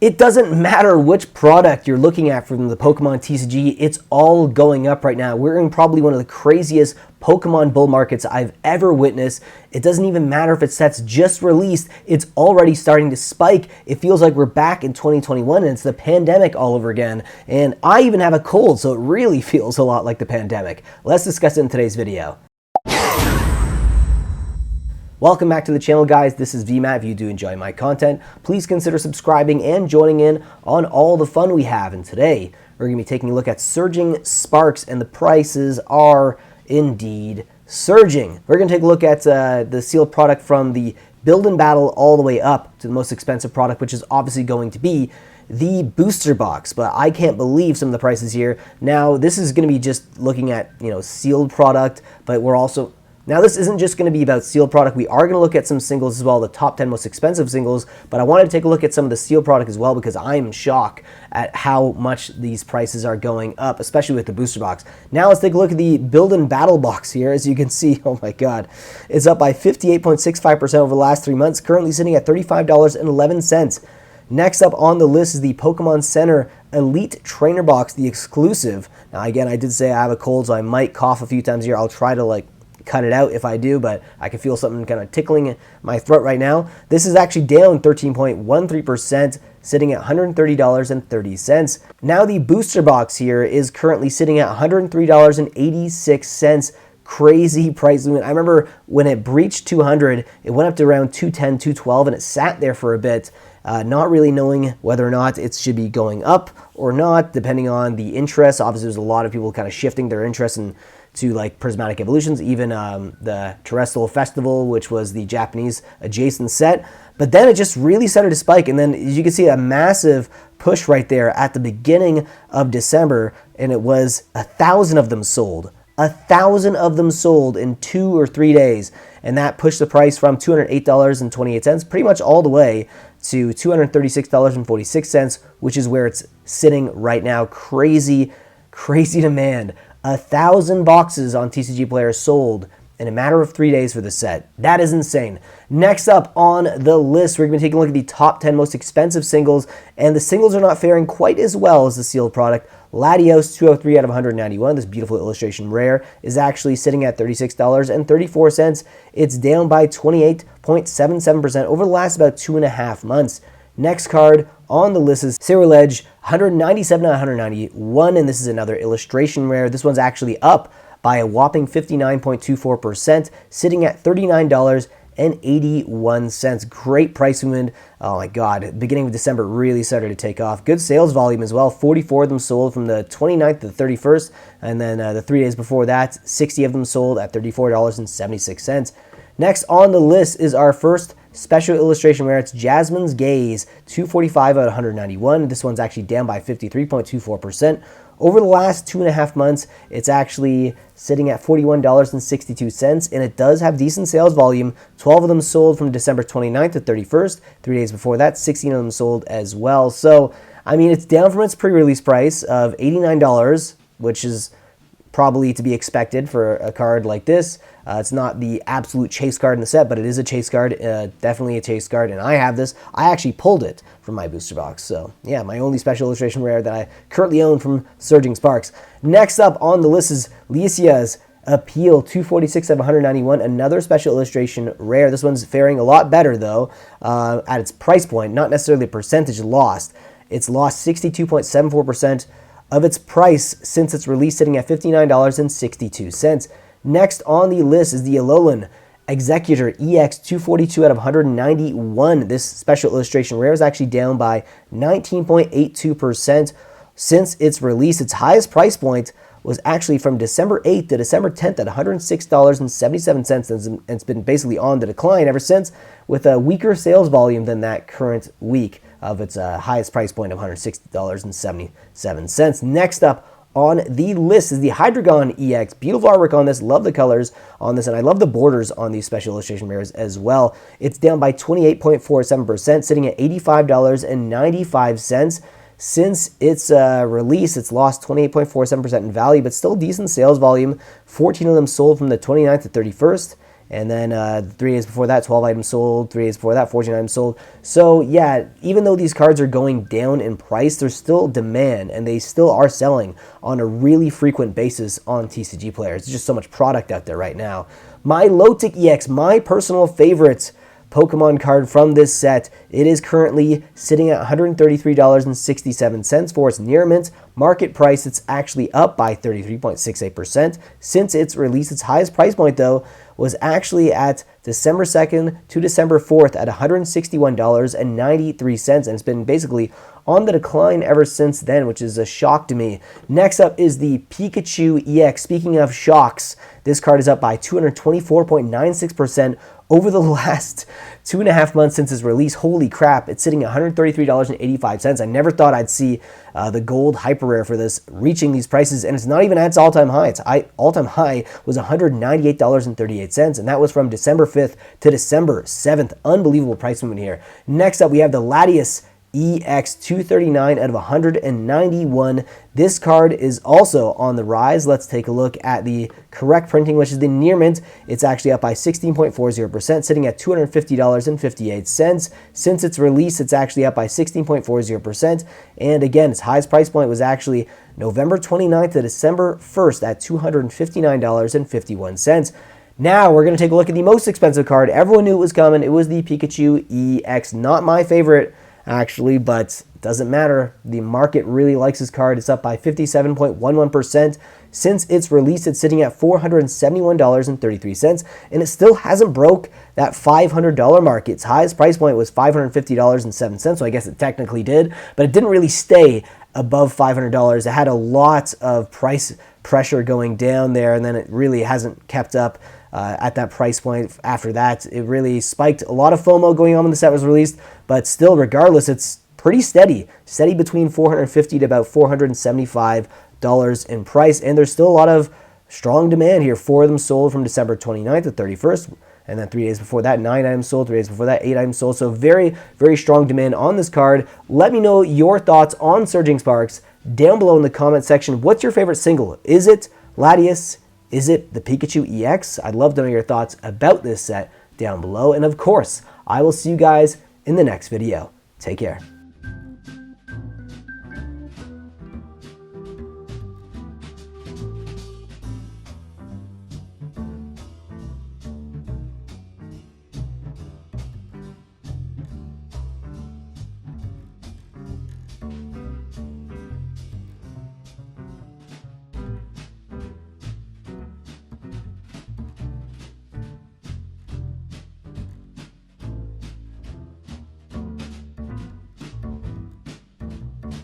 It doesn't matter which product you're looking at from the Pokemon TCG, it's all going up right now. We're in probably one of the craziest Pokemon bull markets I've ever witnessed. It doesn't even matter if it's sets just released, it's already starting to spike. It feels like we're back in 2021 and it's the pandemic all over again. And I even have a cold, so it really feels a lot like the pandemic. Let's discuss it in today's video. Welcome back to the channel, guys. This is VMAT. If you do enjoy my content, please consider subscribing and joining in on all the fun we have. And today, we're going to be taking a look at surging sparks, and the prices are indeed surging. We're going to take a look at the sealed product from the build and battle all the way up to the most expensive product, which is obviously going to be the booster box. But I can't believe some of the prices here. Now, this is going to be just looking at, sealed product, but we're also... Now, this isn't just going to be about sealed product. We are going to look at some singles as well, the top 10 most expensive singles, but I wanted to take a look at some of the sealed product as well because I'm shocked at how much these prices are going up, especially with the booster box. Now, let's take a look at the build and battle box here. As you can see, oh my God, it's up by 58.65% over the last 3 months, currently sitting at $35.11. Next up on the list is the Pokemon Center Elite Trainer Box, the exclusive. Now, again, I did say I have a cold, so I might cough a few times here. I'll try to cut it out if I do, but I can feel something kind of tickling my throat right now. This is actually down 13.13%, sitting at $130.30. Now the booster box here is currently sitting at $103.86. Crazy price movement. I remember when it breached 200, it went up to around 210, 212, and it sat there for a bit, not really knowing whether or not it should be going up or not, depending on the interest. Obviously, there's a lot of people kind of shifting their interest to Prismatic Evolutions, even the Terrestrial Festival, which was the Japanese adjacent set. But then it just really started to spike, and then as you can see, a massive push right there at the beginning of December, and it was 1,000 of them sold. 1,000 of them sold in 2 or 3 days, and that pushed the price from $208.28 pretty much all the way to $236.46, which is where it's sitting right now. Crazy demand. 1,000 boxes on TCG Player sold in a matter of 3 days for the set. That is insane. Next up on the list, we're going to be taking a look at the top 10 most expensive singles, and the singles are not faring quite as well as the sealed product. Latios 203 out of 191, this beautiful illustration rare, is actually sitting at $36.34. It's down by 28.77% over the last about 2.5 months. Next card on the list is Ceruledge, 197 out of 191, and this is another illustration rare. This one's actually up by a whopping 59.24%, sitting at $39.81. Great price movement. Oh my God, beginning of December really started to take off. Good sales volume as well. 44 of them sold from the 29th to the 31st, and then the 3 days before that, 60 of them sold at $34.76. Next on the list is our first special illustration rare. It's Jasmine's Gaze, 245 out of 191. This one's actually down by 53.24%. Over the last 2.5 months, it's actually sitting at $41.62, and it does have decent sales volume. 12 of them sold from December 29th to 31st. 3 days before that, 16 of them sold as well. So, I mean, it's down from its pre-release price of $89, which is probably to be expected for a card like this. It's not the absolute chase card in the set, but it is a chase card, definitely a chase card, and I have this. I actually pulled it from my booster box, so yeah, my only special illustration rare that I currently own from Surging Sparks. Next up on the list is Lysia's Appeal, 246 out of 191, another special illustration rare. This one's faring a lot better, though, at its price point, not necessarily the percentage lost. It's lost 62.74% of its price since its release, sitting at $59.62. Next on the list is the Alolan Executor EX, 242 out of 191. This special illustration rare is actually down by 19.82% since its release. Its highest price point was actually from December 8th to December 10th at $106.77, and it's been basically on the decline ever since, with a weaker sales volume than that current week of its highest price point of $160.77. Next up on the list is the Hydron EX. Beautiful artwork on this. Love the colors on this, and I love the borders on these special illustration rares as well. It's down by 28.47%, sitting at $85.95. Since its release, it's lost 28.47% in value, but still decent sales volume. 14 of them sold from the 29th to 31st, And then 3 days before that, 12 items sold. 3 days before that, 14 items sold. So yeah, even though these cards are going down in price, there's still demand, and they still are selling on a really frequent basis on TCG players. There's just so much product out there right now. My Milotic EX, my personal favorite Pokemon card from this set. It is currently sitting at $133.67 for its near mint. Market price, it's actually up by 33.68%. Since its release, its highest price point, though, was actually at December 2nd to December 4th at $161.93, and it's been basically on the decline ever since then, which is a shock to me. Next up is the Pikachu EX. Speaking of shocks, this card is up by 224.96% over the last 2.5 months since its release. Holy crap, it's sitting at $133.85. I never thought I'd see the gold hyper rare for this reaching these prices, and it's not even at its all-time high. Its all-time high was $198.38, and that was from December 5th to December 7th. Unbelievable price movement here. Next up, we have the Latias EX 239 out of 191. This card is also on the rise. Let's take a look at the correct printing, which is the near mint. It's actually up by 16.40%, sitting at $250.58. Since its release, it's actually up by 16.40%. And again, its highest price point was actually November 29th to December 1st at $259.51. Now we're going to take a look at the most expensive card. Everyone knew it was coming. It was the Pikachu EX. Not my favorite, actually, but it doesn't matter. The market really likes this card. It's up by 57.11%. Since its release, it's sitting at $471.33, and it still hasn't broke that $500 mark. Its highest price point was $550.07, so I guess it technically did, but it didn't really stay above $500. It had a lot of price pressure going down there, and then it really hasn't kept up at that price point. After that, it really spiked. A lot of FOMO going on when the set was released, but still, regardless, it's pretty steady between $450 to about $475 in price, and there's still a lot of strong demand here. 4 of them sold from December 29th to 31st, and then 3 days before that, 9 items sold. 3 days before that, 8 items sold. So very, very strong demand on this card. Let me know your thoughts on Surging Sparks down below in the comment section. What's your favorite single? Is it Latias? Is it the Pikachu EX? I'd love to know your thoughts about this set down below. And of course, I will see you guys in the next video. Take care.